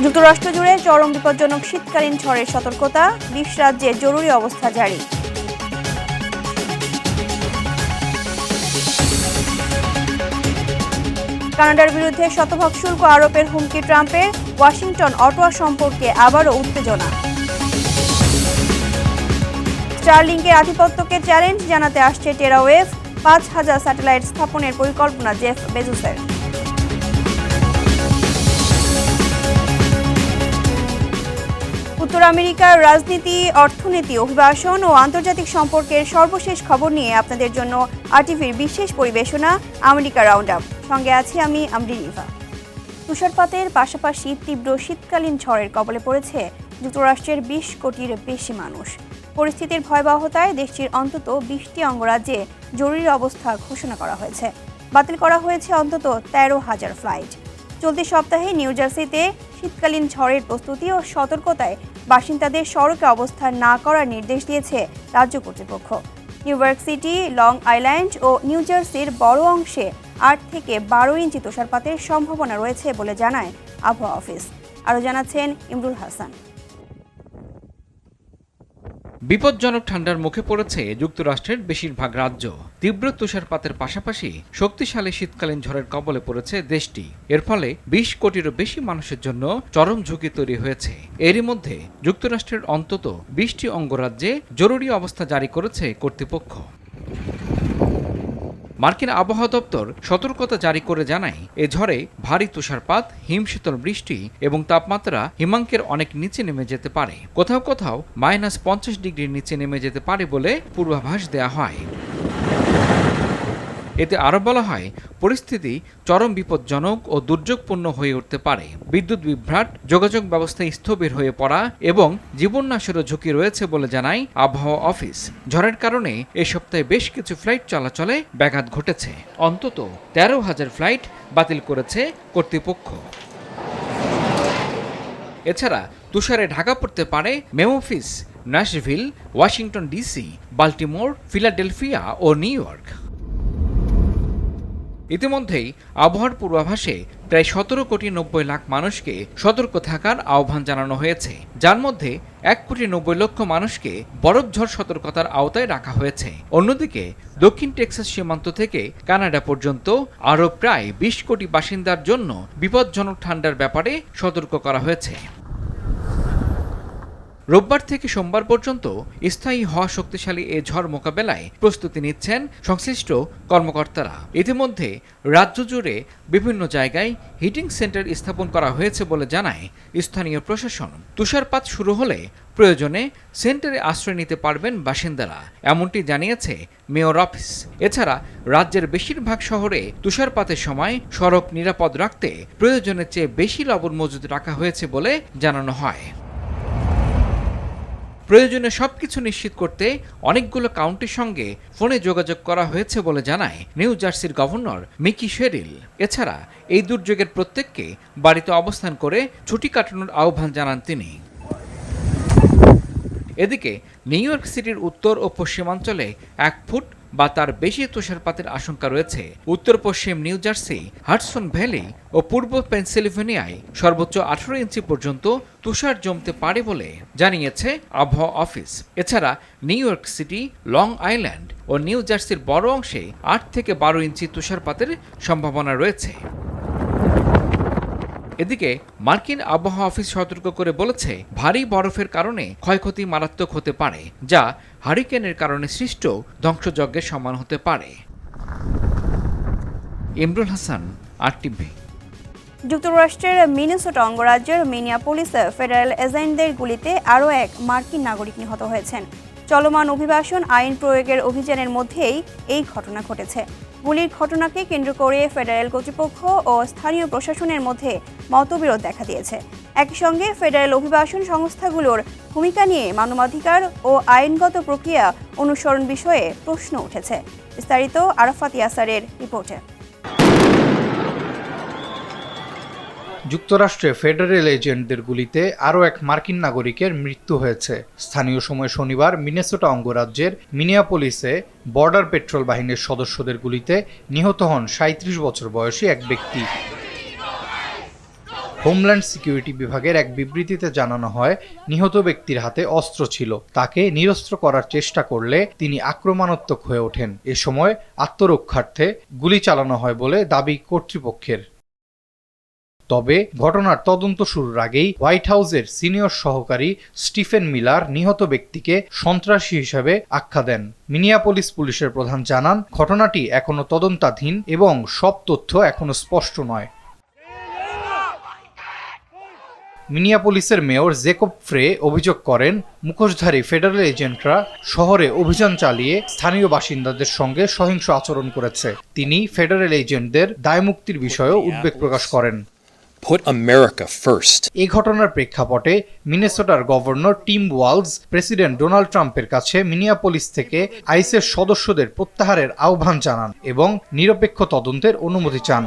যুক্তরাষ্ট্র জুড়ে চরম বিপজ্জনক শীতকালীন ঝড়ের সতর্কতা, 20 রাজ্যে জরুরি অবস্থা জারি। কানাডার বিরুদ্ধে শতভাগ শুল্ক আরোপের হুমকি ট্রাম্পের, ওয়াশিংটন অটোয়া সম্পর্কে আবারও উত্তেজনা। স্টারলিংকের আধিপত্যকে চ্যালেঞ্জ জানাতে আসছে টেরাওয়েভ, 5000 স্যাটেলাইট স্থাপনের পরিকল্পনা জেফ বেজোসের। উত্তর আমেরিকার রাজনীতি, অর্থনীতি, অভিবাসন ও আন্তর্জাতিক সম্পর্কের সর্বশেষ খবর নিয়ে আপনাদের জন্য আরটিভির বিশেষ পরিবেশনা আমেরিকা রাউন্ড আপ। সঙ্গে আছি আমি রিভা। তুষারপাতের পাশাপাশি তীব্র শীতকালীন ঝড়ের কবলে পড়েছে যুক্তরাষ্ট্রের 20 কোটির বেশি মানুষ। পরিস্থিতির ভয়াবহতায় দেশটির অন্তত 20টি অঙ্গরাজ্যে জরুরি অবস্থা ঘোষণা করা হয়েছে। বাতিল করা হয়েছে অন্তত 13,000 ফ্লাইট। চলতি সপ্তাহে নিউ জার্সিতে শীতকালীন ঝড়ের প্রস্তুতি ও সতর্কতায় বাসিন্দাদের সড়কে অবস্থান না করার নির্দেশ দিয়েছে রাজ্য কর্তৃপক্ষ। New York city, Long Island ও নিউ জার্সির বড় অংশে 8 থেকে 12 ইঞ্চি তুষারপাতের সম্ভাবনা রয়েছে বলে জানায় আবহাওয়া অফিস। আরও জানাচ্ছেন ইমরুল হাসান। বিপজ্জনক ঠান্ডার মুখে পড়েছে যুক্তরাষ্ট্রের বেশিরভাগ রাজ্য। তীব্র তুষারপাতের পাশাপাশি শক্তিশালী শীতকালীন ঝড়ের কবলে পড়েছে দেশটি। এর ফলে 20 কোটিরও বেশি মানুষের জন্য চরম ঝুঁকি তৈরি হয়েছে। এরই মধ্যে যুক্তরাষ্ট্রের অন্তত 20টি অঙ্গরাজ্যে জরুরি অবস্থা জারি করেছে কর্তৃপক্ষ। মার্কিন আবহাওয়া দপ্তর সতর্কতা জারি করে জানায়, এ ঝড়ে ভারী তুষারপাত, হিমশীতল বৃষ্টি এবং তাপমাত্রা হিমাঙ্কের অনেক নিচে নেমে যেতে পারে। কোথাও কোথাও -50 ডিগ্রির নিচে নেমে যেতে পারে বলে পূর্বাভাস দেয়া হয়। এতে আরও বলা হয়, পরিস্থিতি চরম বিপজ্জনক ও দুর্যোগপূর্ণ হয়ে উঠতে পারে। বিদ্যুৎ বিভ্রাট, যোগাযোগ ব্যবস্থা স্থবির হয়ে পড়া এবং জীবননাশেরও ঝুঁকি রয়েছে বলে জানায় আবহাওয়া অফিস। ঝড়ের কারণে এ সপ্তাহে বেশ কিছু ফ্লাইট চলাচলে ব্যাঘাত ঘটেছে। অন্তত 13,000 ফ্লাইট বাতিল করেছে কর্তৃপক্ষ। এছাড়া তুষারে ঢাকা পড়তে পারে Memphis, Nashville, Washington DC, Baltimore, Philadelphia ও নিউ ইয়র্ক। ইতিমধ্যেই আবহাওয়ার পূর্বাভাসে প্রায় 17,90,00,000 মানুষকে সতর্ক থাকার আহ্বান জানানো হয়েছে, যার মধ্যে 1,90,00,000 মানুষকে বরফঝড় সতর্কতার আওতায় রাখা হয়েছে। অন্যদিকে দক্ষিণ টেক্সাস সীমান্ত থেকে কানাডা পর্যন্ত আরও প্রায় 20 কোটি বাসিন্দার জন্য বিপজ্জনক ঠান্ডার ব্যাপারে সতর্ক করা হয়েছে। রোববার থেকে সোমবার পর্যন্ত স্থায়ী হওয়া শক্তিশালী এ ঝড় মোকাবেলায় প্রস্তুতি নিচ্ছেন সংশ্লিষ্ট কর্মকর্তারা। ইতিমধ্যে রাজ্য জুড়ে বিভিন্ন জায়গায় হিটিং সেন্টার স্থাপন করা হয়েছে বলে জানায় স্থানীয় প্রশাসন। তুষারপাত শুরু হলে প্রয়োজনে সেন্টারে আশ্রয় নিতে পারবেন বাসিন্দারা, এমনটি জানিয়েছে মেয়র অফিস। এছাড়া রাজ্যের বেশিরভাগ শহরে তুষারপাতের সময় সড়ক নিরাপদ রাখতে প্রয়োজনের চেয়ে বেশি লবণ মজুদ রাখা হয়েছে বলে জানানো হয়। প্রয়োজনে সবকিছু নিশ্চিত করতে অনেকগুলো কাউন্টির সঙ্গে ফোনে যোগাযোগ করা হয়েছে বলে জানায় নিউ জার্সির গভর্নর মিকি শেরিল। এছাড়া এই দুর্যোগের প্রত্যেককে বাড়িতে অবস্থান করে ছুটি কাটানোর আহ্বান জানান তিনি। এদিকে নিউ ইয়র্ক সিটির উত্তর ও পশ্চিমাঞ্চলে 1 ফুট বা তার বেশি তুষারপাতের আশঙ্কা রয়েছে। উত্তর পশ্চিম নিউ জার্সি, হাডসন ভ্যালি ও পূর্ব পেনসিলভেনিয়ায় সর্বোচ্চ 18 ইঞ্চি পর্যন্ত তুষার জমতে পারে বলে জানিয়েছে আবহাওয়া অফিস। এছাড়া New York city, Long Island ও নিউ জার্সির বড় অংশে 8 থেকে 12 ইঞ্চি তুষারপাতের সম্ভাবনা রয়েছে। এদিকে মার্কিন আবহাওয়া অফিস সতর্ক করে বলেছে, ভারী বরফের কারণে ক্ষয়ক্ষতি মারাত্মক হতে পারে, যা হারিকেনের কারণে সৃষ্ট ধ্বংসযজ্ঞের সমান হতে পারে। ইমরুল হাসান, আরটিভি। যুক্তরাষ্ট্রের মিনেসোটা অঙ্গরাজ্যের মিনিয়াপোলিসে ফেডারেল এজেন্টদের গুলিতে আরও এক মার্কিন নাগরিক নিহত হয়েছেন। চলমান অভিবাসন আইন প্রয়োগের অভিযানের মধ্যেই এই ঘটনা ঘটেছে। গুলির ঘটনাকে কেন্দ্র করে ফেডারেল কর্তৃপক্ষ ও স্থানীয় প্রশাসনের মধ্যে মতবিরোধ দেখা দিয়েছে। একই সঙ্গে ফেডারেল অভিবাসন সংস্থাগুলোর ভূমিকা নিয়ে মানবাধিকার ও আইনগত প্রক্রিয়া অনুসরণ বিষয়ে প্রশ্ন উঠেছে। বিস্তারিত আরাফাত ইয়াসারের রিপোর্টে। যুক্তরাষ্ট্রে ফেডারেল এজেন্টদের গুলিতে আরও এক মার্কিন নাগরিকের মৃত্যু হয়েছে। স্থানীয় সময় শনিবার মিনেসোটা অঙ্গরাজ্যের মিনিয়াপোলিসে বর্ডার পেট্রোল বাহিনীর সদস্যদের গুলিতে নিহত হন 37 বছর বয়সী এক ব্যক্তি। হোমল্যান্ড সিকিউরিটি বিভাগের এক বিবৃতিতে জানানো হয়, নিহত ব্যক্তির হাতে অস্ত্র ছিল। তাকে নিরস্ত্র করার চেষ্টা করলে তিনি আক্রমণাত্মক হয়ে ওঠেন। এ সময় আত্মরক্ষার্থে গুলি চালানো হয় বলে দাবি কর্তৃপক্ষের। তবে ঘটনার তদন্ত শুরুর আগেই হোয়াইট হাউসের সিনিয়র সহকারী স্টিফেন মিলার নিহত ব্যক্তিকে সন্ত্রাসী হিসেবে আখ্যা দেন। মিনিয়াপলিস পুলিশের প্রধান জানান, ঘটনাটি এখনো তদন্তাধীন এবং সব তথ্য এখনো স্পষ্ট নয়। মিনিয়াপলিসের মেয়র জেকব ফ্রে অভিযোগ করেন, মুখোশধারী ফেডারেল এজেন্টরা শহরে অভিযান চালিয়ে স্থানীয় বাসিন্দাদের সঙ্গে সহিংস আচরণ করেছে। তিনি ফেডারেল এজেন্টদের দায়মুক্তির বিষয়েও উদ্বেগ প্রকাশ করেন। Put America first. এই ঘটনার প্রেক্ষাপটে মিনেসোটার governor Tim Walz president Donald ট্রাম্পের কাছে মিনিয়াপলিস থেকে আইসের সদস্যদের প্রত্যাহারের আহ্বান জানান এবং নিরপেক্ষ তদন্তের অনুমতি চান।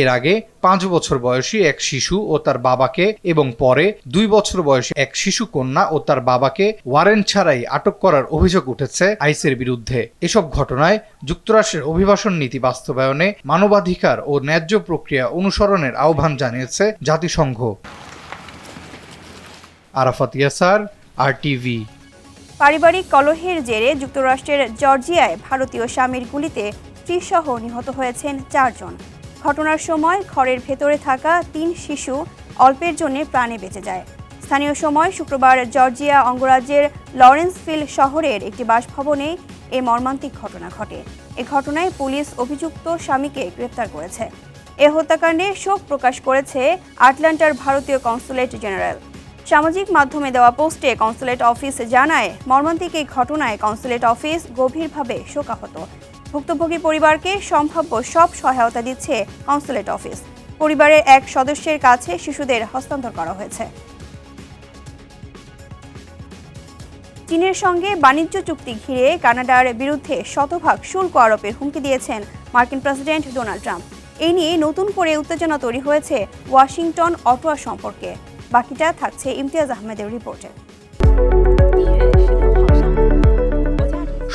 এর আগে 5 বছর বয়সী এক শিশু ও তার বাবাকে এবং পরে 2 বছর বয়সী এক শিশু কন্যা ও তার বাবাকে ওয়ারেন্ট ছাড়াই আটক করার অভিযোগ উঠেছে আইসের বিরুদ্ধে। এসব ঘটনায় যুক্তরাষ্ট্রের অভিবাসন নীতি বাস্তবায়নে মানবাধিকার ও ন্যায্য প্রক্রিয়া অনুসরণের আহ্বান জানিয়েছে জাতিসংঘ। আরাফাত ইয়াসার, RTV। পারিবারিক কলহের জেরে যুক্তরাষ্ট্রের জর্জিয়ায় ভারতীয় স্বামীর গুলিতে স্ত্রীসহ নিহত হয়েছেন 4 জন। ঘটনার সময় ঘরের ভেতরে থাকা 3 শিশু অল্পের জন্য প্রাণে বেঁচে যায়। স্থানীয় সময় শুক্রবার জর্জিয়া অঙ্গরাজ্যের লরেন্সভিল শহরের একটি বাসভবনে এই মর্মান্তিক ঘটনা ঘটে। এ ঘটনায় পুলিশ অভিযুক্ত স্বামীকে গ্রেপ্তার করেছে। এ হত্যাকাণ্ডে শোক প্রকাশ করেছে আটলান্টার ভারতীয় কনসুলেট জেনারেল। সামাজিক মাধ্যমে দেওয়া পোস্টে কনসুলেট অফিস জানায়, মর্মান্তিক এই ঘটনায় কনসুলেট অফিস গভীরভাবে শোকাহত। ভুক্তভোগী পরিবারকে সম্ভাব্য সব সহায়তা দিচ্ছে কনসুলেট অফিস। পরিবারের এক সদস্যের কাছে শিশুদের হস্তান্তর করা হয়েছে। চীনের সঙ্গে বাণিজ্য চুক্তি ঘিরে কানাডার বিরুদ্ধে শতভাগ শুল্ক আরোপের হুমকি দিয়েছেন মার্কিন প্রেসিডেন্ট ডোনাল্ড ট্রাম্প। এই নিয়ে নতুন করে উত্তেজনা তৈরি হয়েছে ওয়াশিংটন অটোয়া সম্পর্কে। বাকিটা থাকছে ইমতিয়াজ আহমেদের রিপোর্টে।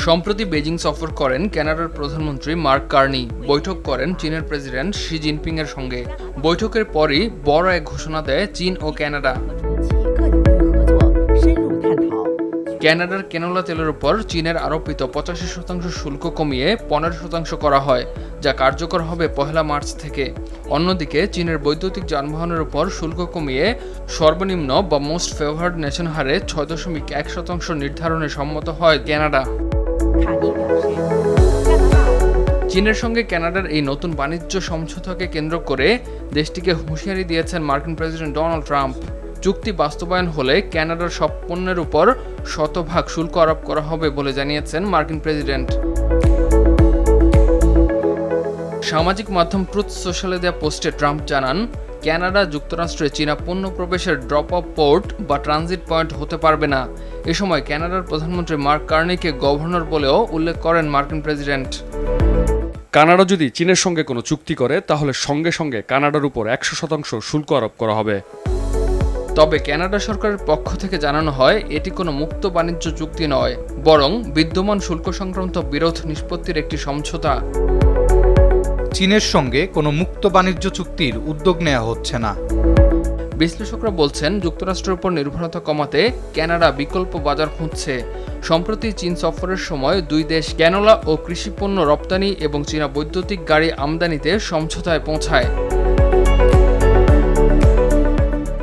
সম্প্রতি বেজিং সফর করেন কানাডার প্রধানমন্ত্রী মার্ক কার্নি। বৈঠক করেন চীনের প্রেসিডেন্ট শি জিনপিং এর সঙ্গে। বৈঠকের পরই বড় এক ঘোষণা দেয় চীন ও কানাডা। কানাডার ক্যানোলা তেলের উপর চীনের আরোপিত 85% শুল্ক কমিয়ে 15% করা হয়, যা কার্যকর হবে 1 মার্চ থেকে। অন্যদিকে চীনের বৈদ্যুতিক যানবাহনের উপর শুল্ক কমিয়ে সর্বনিম্ন বা মোস্ট ফেভার্ড নেশন হারে 6.1% নির্ধারণে সম্মত হয় কানাডা। চীনের সঙ্গে কানাডার এই নতুন বাণিজ্য সমঝোতাকে কেন্দ্র করে দেশটিকে হুঁশিয়ারি দিয়েছেন মার্কিন প্রেসিডেন্ট ডোনাল্ড ট্রাম্প। চুক্তি বাস্তবায়ন হলে কানাডার সব পণ্যের উপর শতভাগ শুল্ক আরোপ করা হবে বলে জানিয়েছেন মার্কিন প্রেসিডেন্ট। সামাজিক মাধ্যম ট্রুথ সোশ্যালে দেওয়া পোস্টে ট্রাম্প জানান, কানাডা যুক্তরাষ্ট্রে চীনা পণ্য প্রবেশের ড্রপ অফ পোর্ট বা ট্রানজিট পয়েন্ট হতে পারবে না। এ সময় কানাডার প্রধানমন্ত্রী মার্ক কার্নিকে গভর্নর বলেও উল্লেখ করেন মার্কিন প্রেসিডেন্ট। কানাডা যদি চীনের সঙ্গে কোনো চুক্তি করে তাহলে সঙ্গে সঙ্গে কানাডার উপর 100% শুল্ক আরোপ করা হবে। তবে কানাডা সরকারের পক্ষ থেকে জানানো হয়, এটি কোনো মুক্ত বাণিজ্য চুক্তি নয়, বরং বিদ্যমান শুল্ক সংক্রান্ত বিরোধ নিষ্পত্তির একটি সমঝোতা। চীনের সঙ্গে কোনো মুক্ত বাণিজ্য চুক্তির উদ্যোগ নেওয়া হচ্ছে না। বিশ্লেষকরা বলছেন, যুক্তরাষ্ট্রের উপর নির্ভরতা কমাতে কানাডা বিকল্প বাজার খুঁজছে। সম্প্রতি চীন সফরের সময় দুই দেশ ক্যানোলা ও কৃষিপণ্য রপ্তানি এবং চীনা বৈদ্যুতিক গাড়ি আমদানিতে সমঝোতায় পৌঁছায়।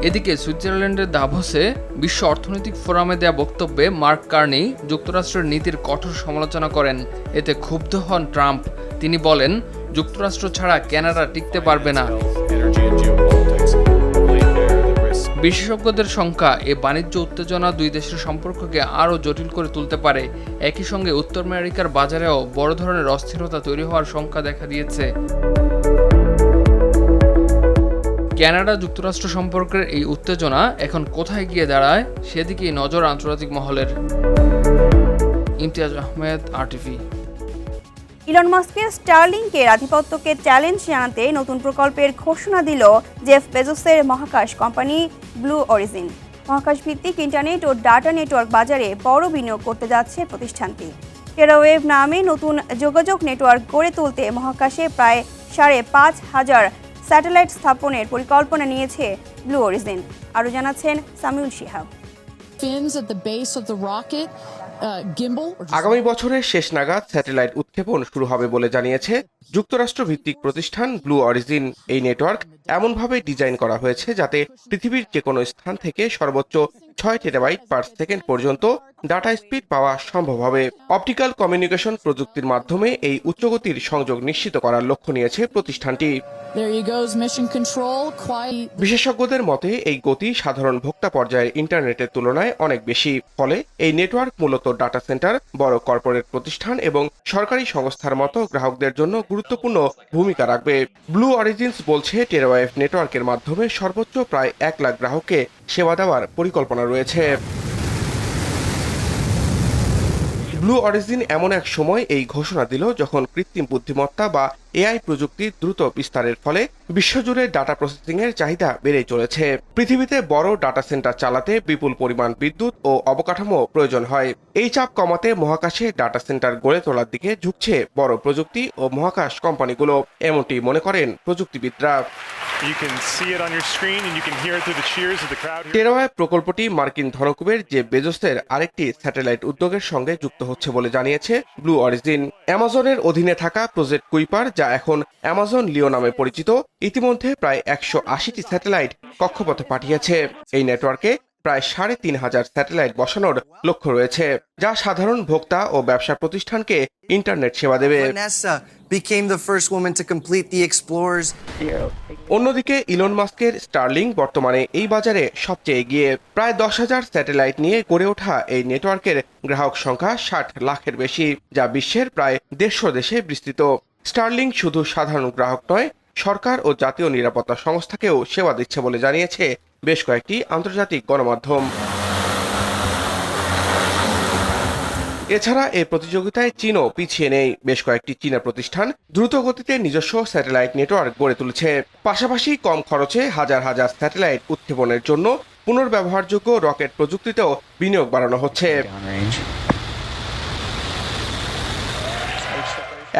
এদিকে সুইজারল্যান্ডের দাভোসে বিশ্ব অর্থনৈতিক ফোরামে দেয়া বক্তব্যে মার্ক কার্নি যুক্তরাষ্ট্রের নীতির কঠোর সমালোচনা করেন। এতে ক্ষুব্ধ হন ট্রাম্প। তিনি বলেন, যুক্তরাষ্ট্র ছাড়া কানাডা টিকতে পারবে না। বিশেষজ্ঞদের সংখ্যা এ বাণিজ্য উত্তেজনা দুই দেশের সম্পর্ককে আরও জটিল করে তুলতে পারে। একই সঙ্গে উত্তর আমেরিকার বাজারেও বড় ধরনের অস্থিরতা তৈরি হওয়ার শঙ্কা দেখা দিয়েছে। কানাডা যুক্তরাষ্ট্র সম্পর্কের এই উত্তেজনা এখন কোথায় গিয়ে দাঁড়ায় সেদিকেই নজর আন্তর্জাতিক মহলের। ইমতিয়াজ আহমেদ, RTV। ইলন মাস্কের স্টারলিংকের আধিপত্যকে চ্যালেঞ্জ জানাতে নতুন প্রকল্পের ঘোষণা দিল জেফ বেজোসের মহাকাশ কোম্পানি ব্লু অরিজিন। মহাকাশ ভিত্তিক ইন্টারনেট ও ডাটা নেটওয়ার্ক বাজারে বড় বিনিয়োগ করতে যাচ্ছে প্রতিষ্ঠানটি। টেরাওয়েভ নামে নতুন যোগাযোগ নেটওয়ার্ক গড়ে তুলতে মহাকাশে প্রায় 5,500 স্যাটেলাইট স্থাপনের পরিকল্পনা নিয়েছে ব্লু অরিজিন। আরও জানাচ্ছেন Samiul Shihab. fins at the base of the rocket, gimbal. আগামী বছরের শেষ নাগাদ স্যাটেলাইট উৎক্ষেপণ শুরু হবে বলে জানিয়েছে যুক্তরাষ্ট্র ভিত্তিক প্রতিষ্ঠান ব্লু অরিজিন। এই নেটওয়ার্ক এমনভাবে ডিজাইন করা হয়েছে যাতে পৃথিবীর যে কোনো স্থান থেকে সর্বোচ্চ 6 টেরাবাইট পার সেকেন্ড পর্যন্ত ডাটা স্পিড পাওয়া সম্ভব হবে। অপটিক্যাল কমিউনিকেশন প্রযুক্তির মাধ্যমে এই উচ্চগতির সংযোগ নিশ্চিত করার লক্ষ্য নিয়েছে প্রতিষ্ঠানটি। There you goes mission control. Quiet. বিশেষজ্ঞদের মতে এই গতি সাধারণ ভোক্তা পর্যায়ের ইন্টারনেটের তুলনায় অনেক বেশি। ফলে এই নেটওয়ার্ক মূলত ডাটা সেন্টার, বড় কর্পোরেট প্রতিষ্ঠান এবং সরকারি সংস্থার মতো গ্রাহকদের জন্য গুরুত্বপূর্ণ ভূমিকা রাখবে। ব্লু অরিজিনস বলছে টেরাওয়েভ নেটওয়ার্কের মাধ্যমে সর্বোচ্চ প্রায় 1 লাখ গ্রাহককে সেবা দেওয়ার পরিকল্পনা রয়েছে। ব্লু অরিজিন এমন এক সময় এই ঘোষণা দিল যখন কৃত্রিম বুদ্ধিমত্তা বা এআই প্রযুক্তির দ্রুত বিস্তারের ফলে বিশ্বজুড়ে ডাটা প্রসেসিং এর চাহিদা বেড়ে চলেছে। পৃথিবীতে বড় ডাটা সেন্টার চালাতে বিপুল পরিমাণ বিদ্যুৎ ও অবকাঠামো প্রয়োজন হয়। এই চাপ কমাতে মহাকাশে ডাটা সেন্টার গড়ে তোলার দিকে ঝুঁকছে বড় প্রযুক্তি ও মহাকাশ কোম্পানিগুলো, এমনটি মনে করেন প্রযুক্তিবিদরা। টেরাওয়েভ প্রকল্পটি মার্কিন ধনকুবের জেফ বেজোসের আরেকটি স্যাটেলাইট উদ্যোগের সঙ্গে যুক্ত হচ্ছে বলে জানিয়েছে ব্লু অরিজিন। অ্যামাজনের অধীনে থাকা প্রজেক্ট কুইপার, যা এখন অ্যামাজন লিও নামে পরিচিত, ইতিমধ্যে প্রায় 180টি স্যাটেলাইট কক্ষপথে পাঠিয়েছে। এই নেটওয়ার্কে প্রায় 3,500 স্যাটেলাইট বসানোর লক্ষ্য রয়েছে, যা সাধারণ ভোক্তা ও ব্যবসা প্রতিষ্ঠানকে ইন্টারনেট সেবা দেবে। became the first woman to complete the Explorer's. অন্যদিকে ইলন মাস্কের স্টারলিং বর্তমানে এই বাজারে সবচেয়ে এগিয়ে। প্রায় 10,000 স্যাটেলাইট নিয়ে গড়ে ওঠা এই নেটওয়ার্কের গ্রাহক সংখ্যা 60 লাখের বেশি, যা বিশ্বের প্রায় 150 দেশে বিস্তৃত। স্টারলিং শুধু সাধারণ গ্রাহক নয়, সরকার ও জাতীয় নিরাপত্তা সংস্থাকেও সেবা দিচ্ছে বলে জানিয়েছে বেশ কয়েকটি আন্তর্জাতিক গণমাধ্যম। এছাড়া এই প্রতিযোগিতায় চীনও পিছিয়ে নেই। বেশ কয়েকটি চীনা প্রতিষ্ঠান দ্রুত গতিতে নিজস্ব স্যাটেলাইট নেটওয়ার্ক গড়ে তুলেছে। পাশাপাশি কম খরচে হাজার হাজার স্যাটেলাইট উৎক্ষেপণের জন্য পুনর্ব্যবহারযোগ্য রকেট প্রযুক্তিতেও বিনিয়োগ বাড়ানো হচ্ছে।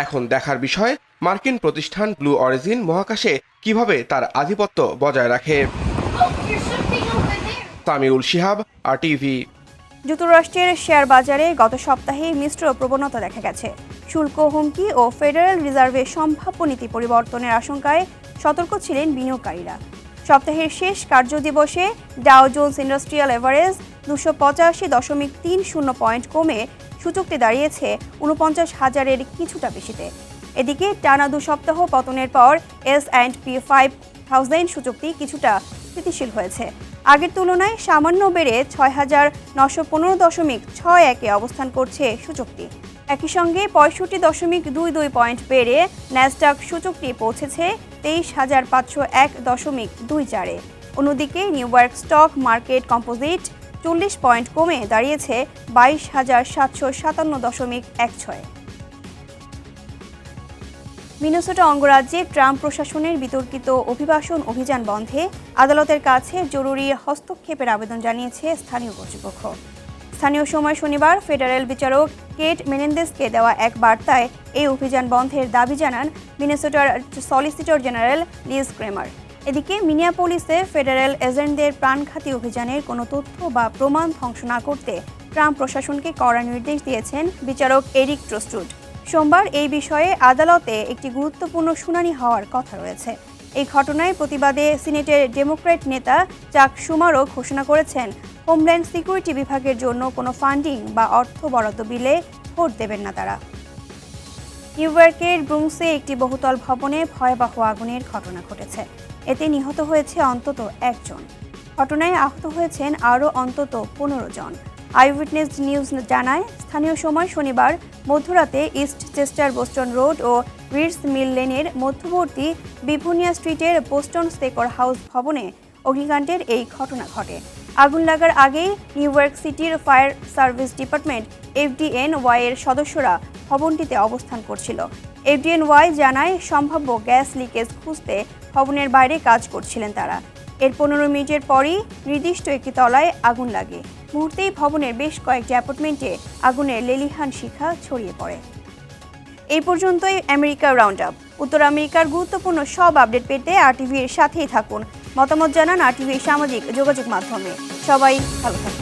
এখন দেখার বিষয় মার্কিন প্রতিষ্ঠান ব্লু অরিজিন মহাকাশে কিভাবে তার আধিপত্য বজায় রাখে। সামিউল শিহাব, RTV। যুক্তরাষ্ট্রের শেয়ার বাজারে গত সপ্তাহে মিশ্র প্রবণতা দেখা গেছে। শুল্ক হুমকি ও ফেডারেল রিজার্ভের সম্ভাব্য নীতি পরিবর্তনের আশঙ্কায় সতর্ক ছিলেন বিনিয়োগকারীরা। সপ্তাহের শেষ কার্যদিবসে Dow Jones industrial average 285.30 point কমে সূচকটি দাঁড়িয়েছে 49,000-এর কিছুটা বেশিতে। এদিকে টানা 2 সপ্তাহ পতনের পর S&P 5000 সূচকটি কিছুটা স্থিতিশীল হয়েছে। আগের তুলনায় সামান্য বেড়ে 6,915.61-এ অবস্থান করছে সূচকটি। একই সঙ্গে 65.22 পয়েন্ট বেড়ে ন্যাসডাক সূচকটি পৌঁছেছে 23,501.24-এ। অন্যদিকে new York stock market composite 40 point কমে দাঁড়িয়েছে 22,757.16। মিনেসোটা অঙ্গরাজ্যে ট্রাম্প প্রশাসনের বিতর্কিত অভিবাসন অভিযান বন্ধে আদালতের কাছে জরুরি হস্তক্ষেপের আবেদন জানিয়েছে স্থানীয় কর্তৃপক্ষ। স্থানীয় সময় শনিবার ফেডারেল বিচারক কেট মেনেন্দেসকে দেওয়া এক বার্তায় এই অভিযান বন্ধের দাবি জানান মিনেসোটার সলিসিটর জেনারেল লিজ ক্রেমার। এদিকে মিনিয়াপোলিসে ফেডারেল এজেন্টদের প্রাণঘাতী অভিযানের কোনো তথ্য বা প্রমাণ ধ্বংস না করতে ট্রাম্প প্রশাসনকে কড়া নির্দেশ দিয়েছেন বিচারক এরিক ট্রস্টুড। সোমবার এই বিষয়ে আদালতে একটি গুরুত্বপূর্ণ শুনানি হওয়ার কথা রয়েছে। এই ঘটনায় প্রতিবাদে সিনেটের ডেমোক্র্যাট নেতা চাক শুমারও ঘোষণা করেছেন হোমল্যান্ড সিকিউরিটি বিভাগের জন্য কোনো ফান্ডিং বা অর্থ বরাদ্দ বিলে ভোট দেবেন না তারা। নিউ ইয়র্কের ব্রুঙ্কসে একটি বহুতল ভবনে ভয়াবহ আগুনের ঘটনা ঘটেছে। এতে নিহত হয়েছে অন্তত 1 জন। ঘটনায় আহত হয়েছেন আরও অন্তত 15 জন। আইউইটনেস নিউজ জানায়, স্থানীয় সময় শনিবার মধ্যরাতে ইস্ট চেস্টার বোস্টন রোড ও রিডস মিল লেনের মধ্যবর্তী বিভুনিয়া স্ট্রিটের বোস্টন স্টেকর হাউস ভবনে অগ্নিকাণ্ডের এই ঘটনা ঘটে। আগুন লাগার আগেই নিউ ইয়র্ক সিটির ফায়ার সার্ভিস ডিপার্টমেন্ট FDNY এর সদস্যরা ভবনটিতে অবস্থান করছিল। FDNY জানায়, সম্ভাব্য গ্যাস লিকেজ খুঁজতে ভবনের বাইরে কাজ করছিলেন তারা। এর 15 মিনিটের পরই নির্দিষ্ট একটি তলায় আগুন লাগে। মুহূর্তেই ভবনের বেশ কয়েকটি অ্যাপার্টমেন্টে আগুনের লেলিহান শিখা ছড়িয়ে পড়ে। এই পর্যন্তই আমেরিকা রাউন্ড আপ। উত্তর আমেরিকার গুরুত্বপূর্ণ সব আপডেট পেতে RTVর সাথেই থাকুন। মতামত জানান RTVর সামাজিক যোগাযোগ মাধ্যমে। সবাই ভালো থাকুন।